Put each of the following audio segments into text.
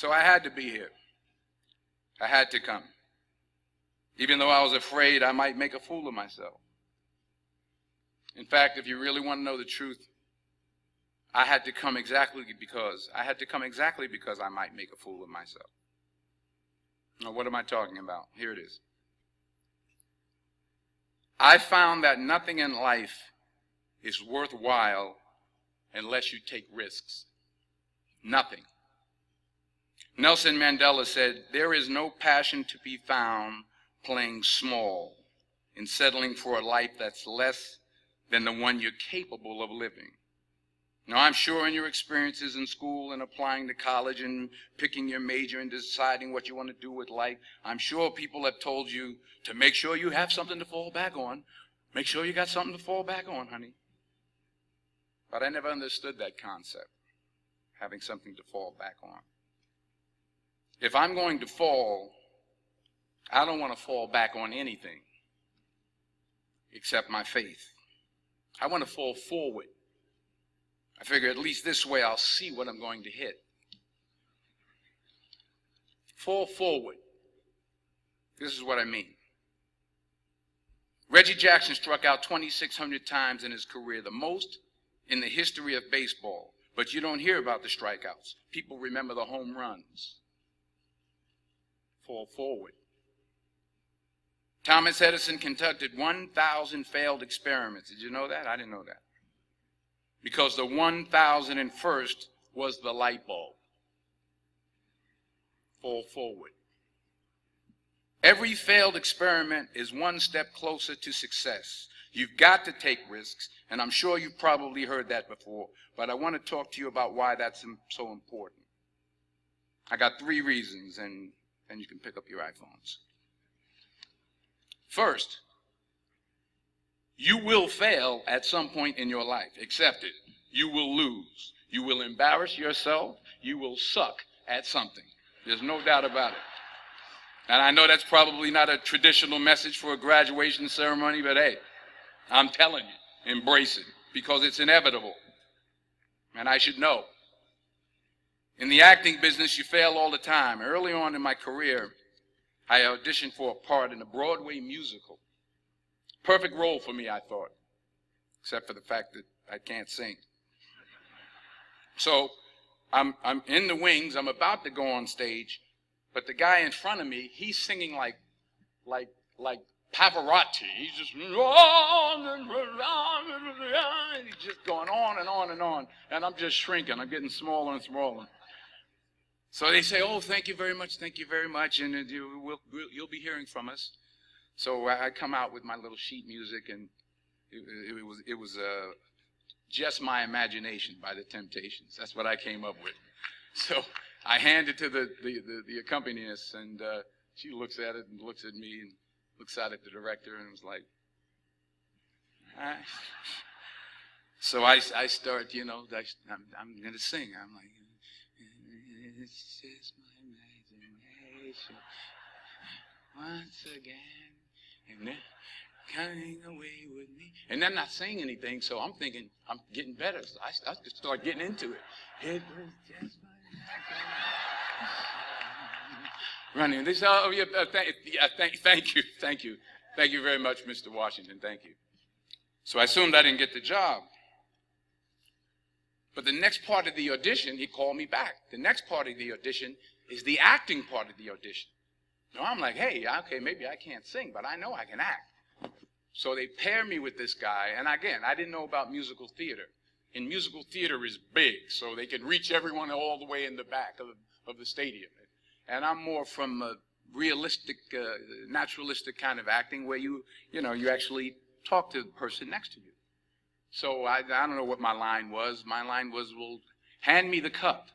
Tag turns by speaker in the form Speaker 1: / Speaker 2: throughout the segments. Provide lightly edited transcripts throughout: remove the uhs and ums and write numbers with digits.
Speaker 1: So I had to be here. I had to come. Even though I was afraid I might make a fool of myself. In fact, if you really want to know the truth, I had to come exactly because I might make a fool of myself. Now, what am I talking about? Here it is. I found that nothing in life is worthwhile unless you take risks. Nothing. Nelson Mandela said, "There is no passion to be found playing small and settling for a life that's less than the one you're capable of living." Now, I'm sure in your experiences in school and applying to college and picking your major and deciding what you want to do with life, I'm sure people have told you to make sure you have something to fall back on. Make sure you got something to fall back on, honey. But I never understood that concept, having something to fall back on. If I'm going to fall, I don't want to fall back on anything except my faith. I want to fall forward. I figure at least this way I'll see what I'm going to hit. Fall forward. This is what I mean. Reggie Jackson struck out 2,600 times in his career, the most in the history of baseball. But you don't hear about the strikeouts. People remember the home runs. Fall forward. Thomas Edison conducted 1,000 failed experiments. Did you know that? I didn't know that. Because the 1,001st was the light bulb. Fall forward. Every failed experiment is one step closer to success. You've got to take risks, and I'm sure you've probably heard that before, but I want to talk to you about why that's so important. I got 3 reasons, and you can pick up your iPhones. First, you will fail at some point in your life. Accept it. You will lose. You will embarrass yourself. You will suck at something. There's no doubt about it. And I know that's probably not a traditional message for a graduation ceremony, but hey, I'm telling you, embrace it, because it's inevitable. And I should know. In the acting business, you fail all the time. Early on in my career, I auditioned for a part in a Broadway musical. Perfect role for me, I thought, except for the fact that I can't sing. So I'm in the wings. I'm about to go on stage, but the guy in front of me, he's singing like Pavarotti. He's just going on and on and on, and I'm just shrinking. I'm getting smaller and smaller. So they say, "Oh, thank you very much, and you'll be hearing from us." So I come out with my little sheet music, and it was Just My Imagination by the Temptations. That's what I came up with. So I hand it to the accompanist, and she looks at it and looks at me and looks out at the director and was like, ah. So I start, I'm going to sing. I'm like, it's just my imagination once again, and then coming away with me. And I'm not saying anything, so I'm thinking I'm getting better. So I start getting into it. It was just my imagination. Running. They say, "Oh, thank you very much, Mr. Washington. Thank you." So I assumed I didn't get the job. But the next part of the audition, he called me back. The next part of the audition is the acting part of the audition. So I'm like, hey, okay, maybe I can't sing, but I know I can act. So they pair me with this guy, and again, I didn't know about musical theater. And musical theater is big, so they can reach everyone all the way in the back of the stadium. And I'm more from a realistic, naturalistic kind of acting where you actually talk to the person next to you. So I don't know what my line was. My line was, "Well, hand me the cup."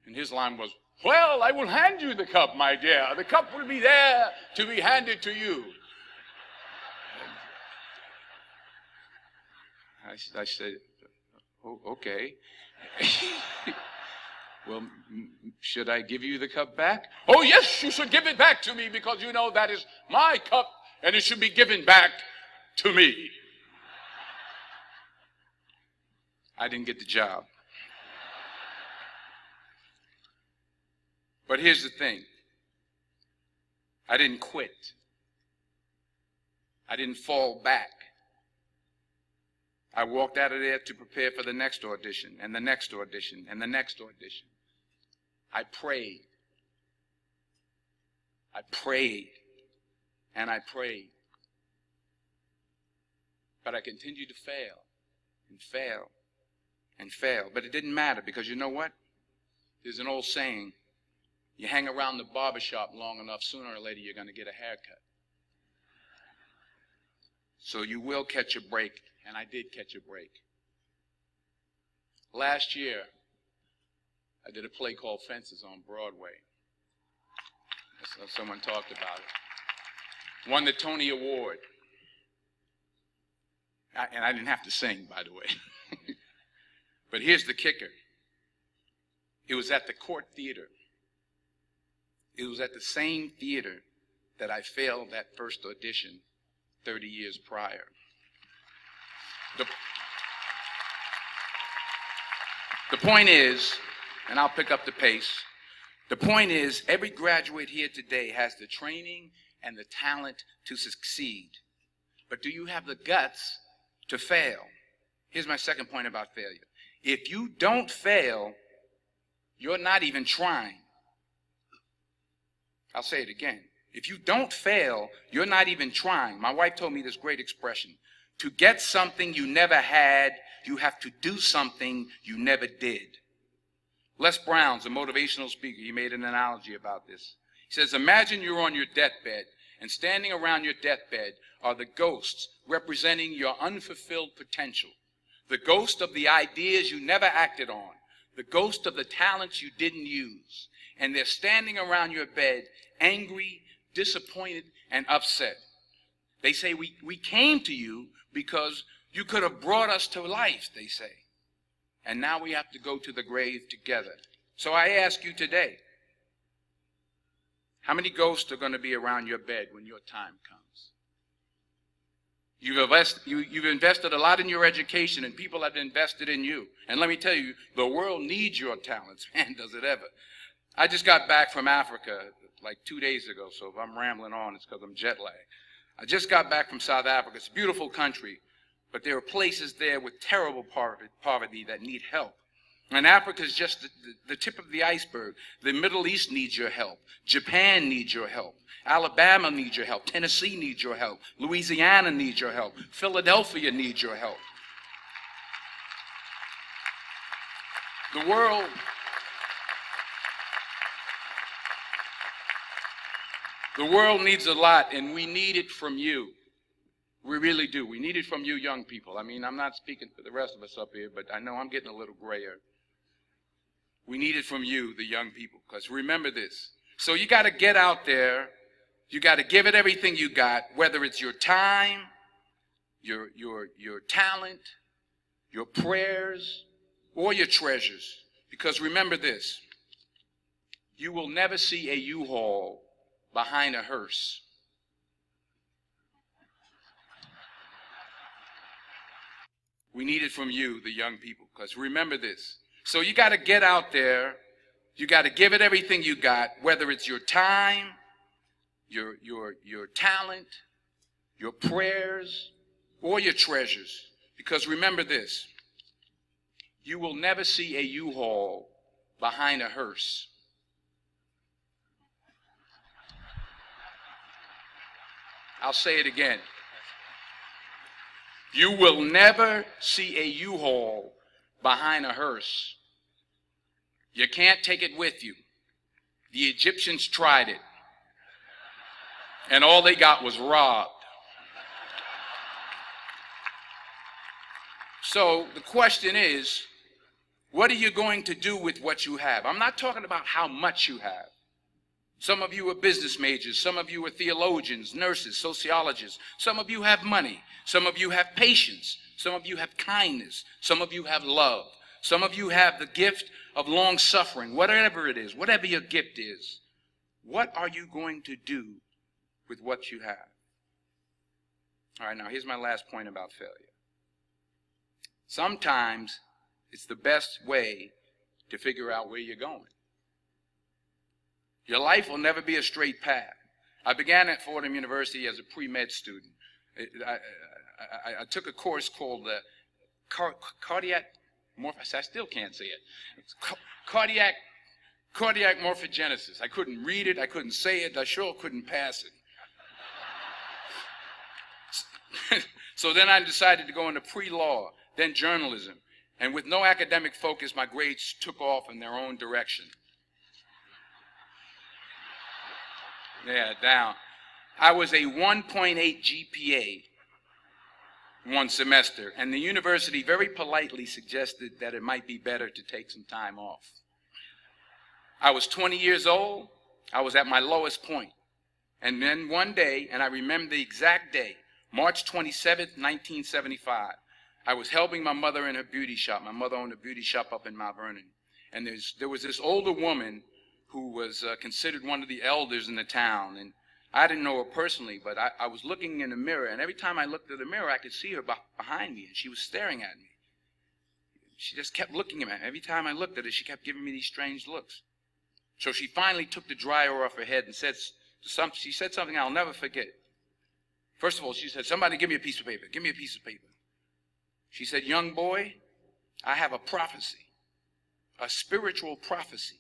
Speaker 1: And his line was, "Well, I will hand you the cup, my dear. The cup will be there to be handed to you." I said, "Oh, okay." "Well, should I give you the cup back?" "Oh, yes, you should give it back to me, because you know that is my cup and it should be given back to me." I didn't get the job. But here's the thing. I didn't quit. I didn't fall back. I walked out of there to prepare for the next audition, and the next audition, and the next audition. I prayed. I prayed. And I prayed. But I continued to fail, and fail, and fail. But it didn't matter, because you know what? There's an old saying, you hang around the barbershop long enough, sooner or later you're going to get a haircut. So you will catch a break, and I did catch a break. Last year, I did a play called Fences on Broadway. Someone talked about it. Won the Tony Award. And I didn't have to sing, by the way. But here's the kicker. It was at the Court Theater. It was at the same theater that I failed that first audition 30 years prior. The point is, and I'll pick up the pace, the point is every graduate here today has the training and the talent to succeed. But do you have the guts to fail? Here's my second point about failure. If you don't fail, you're not even trying. I'll say it again. If you don't fail, you're not even trying. My wife told me this great expression. To get something you never had, you have to do something you never did. Les Brown's a motivational speaker. He made an analogy about this. He says, imagine you're on your deathbed, and standing around your deathbed are the ghosts representing your unfulfilled potential. The ghost of the ideas you never acted on. The ghost of the talents you didn't use. And they're standing around your bed, angry, disappointed, and upset. They say, we came to you because you could have brought us to life, they say. And now we have to go to the grave together. So I ask you today, how many ghosts are going to be around your bed when your time comes? You've invested a lot in your education, and people have invested in you. And let me tell you, the world needs your talents. Man, does it ever. I just got back from Africa like 2 days ago, so if I'm rambling on, it's because I'm jet lagged. I just got back from South Africa. It's a beautiful country, but there are places there with terrible poverty that need help. And Africa is just the tip of the iceberg. The Middle East needs your help. Japan needs your help. Alabama needs your help. Tennessee needs your help. Louisiana needs your help. Philadelphia needs your help. The world needs a lot, and we need it from you. We really do. We need it from you young people. I mean, I'm not speaking for the rest of us up here, but I know I'm getting a little grayer. We need it from you, the young people, because remember this. So you got to get out there. You got to give it everything you got, whether it's your time, your talent, your prayers, or your treasures. Because remember this. You will never see a U-Haul behind a hearse. We need it from you, the young people, because remember this. So you got to get out there. You got to give it everything you got, whether it's your time, your talent, your prayers, or your treasures. Because remember this. You will never see a U-Haul behind a hearse. I'll say it again. You will never see a U-Haul behind a hearse. You can't take it with you. The Egyptians tried it, and all they got was robbed. So the question is, what are you going to do with what you have? I'm not talking about how much you have. Some of you are business majors. Some of you are theologians, nurses, sociologists. Some of you have money. Some of you have patience. Some of you have kindness. Some of you have love. Some of you have the gift of long suffering. Whatever it is, whatever your gift is, what are you going to do with what you have? All right, now here's my last point about failure. Sometimes it's the best way to figure out where you're going. Your life will never be a straight path. I began at Fordham University as a pre-med student. I took a course called cardiac morphogenesis. I still can't say it. Cardiac morphogenesis. I couldn't read it. I couldn't say it. I sure couldn't pass it. So then I decided to go into pre-law, then journalism. And with no academic focus, my grades took off in their own direction. Yeah, down. I was a 1.8 GPA one semester, and the university very politely suggested that it might be better to take some time off. I was 20 years old. I was at my lowest point. And then one day, and I remember the exact day, March 27th, 1975, I was helping my mother in her beauty shop. My mother owned a beauty shop up in Mount Vernon. And there was this older woman who was considered one of the elders in the town. And I didn't know her personally, but I was looking in the mirror, and every time I looked at the mirror, I could see her behind me, and she was staring at me. She just kept looking at me. Every time I looked at her, she kept giving me these strange looks. So she finally took the dryer off her head and she said something I'll never forget. First of all, she said, "Somebody give me a piece of paper. Give me a piece of paper." She said, "Young boy, I have a prophecy, a spiritual prophecy."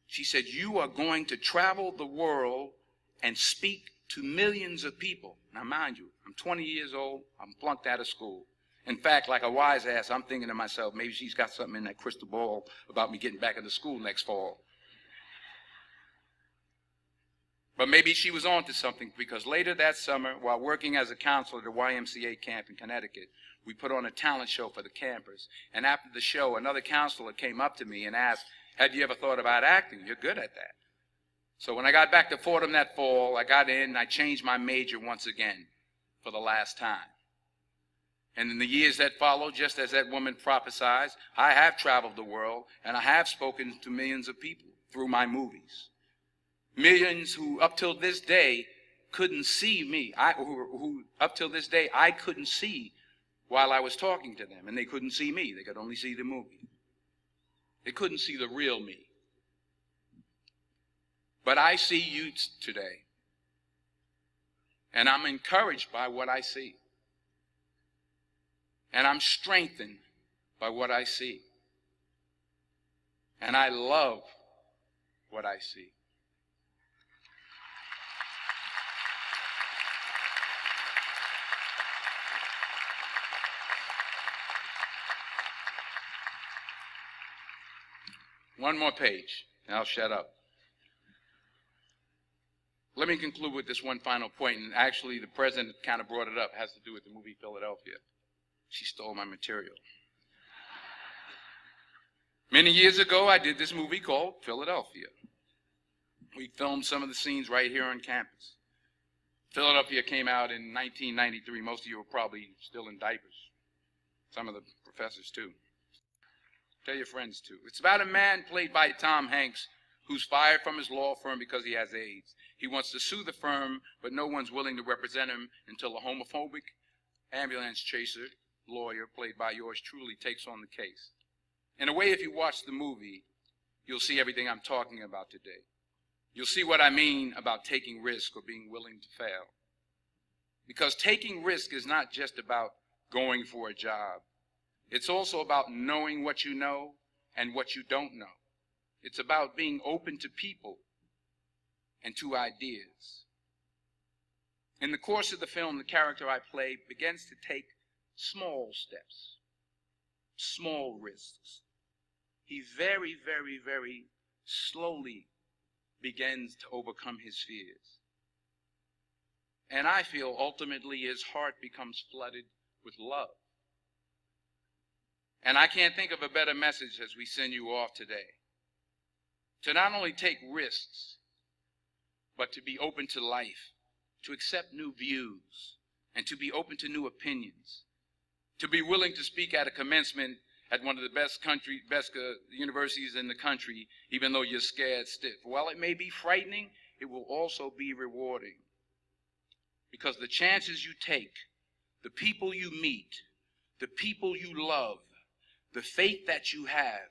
Speaker 1: She said, "You are going to travel the world and speak to millions of people." Now, mind you, I'm 20 years old. I'm flunked out of school. In fact, like a wise ass, I'm thinking to myself, maybe she's got something in that crystal ball about me getting back into school next fall. But maybe she was on to something, because later that summer, while working as a counselor at a YMCA camp in Connecticut, we put on a talent show for the campers. And after the show, another counselor came up to me and asked, "Have you ever thought about acting? You're good at that." So when I got back to Fordham that fall, I got in and I changed my major once again for the last time. And in the years that followed, just as that woman prophesied, I have traveled the world and I have spoken to millions of people through my movies. Millions who up till this day couldn't see me, who up till this day I couldn't see while I was talking to them, and they couldn't see me. They could only see the movie. They couldn't see the real me. But I see you today, and I'm encouraged by what I see. And I'm strengthened by what I see. And I love what I see. One more page, and I'll shut up. Let me conclude with this one final point, and actually the president kind of brought it up. It has to do with the movie Philadelphia. She stole my material. Many years ago, I did this movie called Philadelphia. We filmed some of the scenes right here on campus. Philadelphia came out in 1993. Most of you were probably still in diapers. Some of the professors, too. Tell your friends, too. It's about a man played by Tom Hanks who's fired from his law firm because he has AIDS. He wants to sue the firm, but no one's willing to represent him until a homophobic ambulance chaser lawyer, played by yours truly, takes on the case. In a way, if you watch the movie, you'll see everything I'm talking about today. You'll see what I mean about taking risk or being willing to fail. Because taking risk is not just about going for a job. It's also about knowing what you know and what you don't know. It's about being open to people and to ideas. In the course of the film, the character I play begins to take small steps, small risks. He very, very, very slowly begins to overcome his fears. And I feel ultimately his heart becomes flooded with love. And I can't think of a better message as we send you off today. To not only take risks, but to be open to life, to accept new views, and to be open to new opinions, to be willing to speak at a commencement at one of the best universities in the country, even though you're scared stiff. While it may be frightening, it will also be rewarding. Because the chances you take, the people you meet, the people you love, the faith that you have,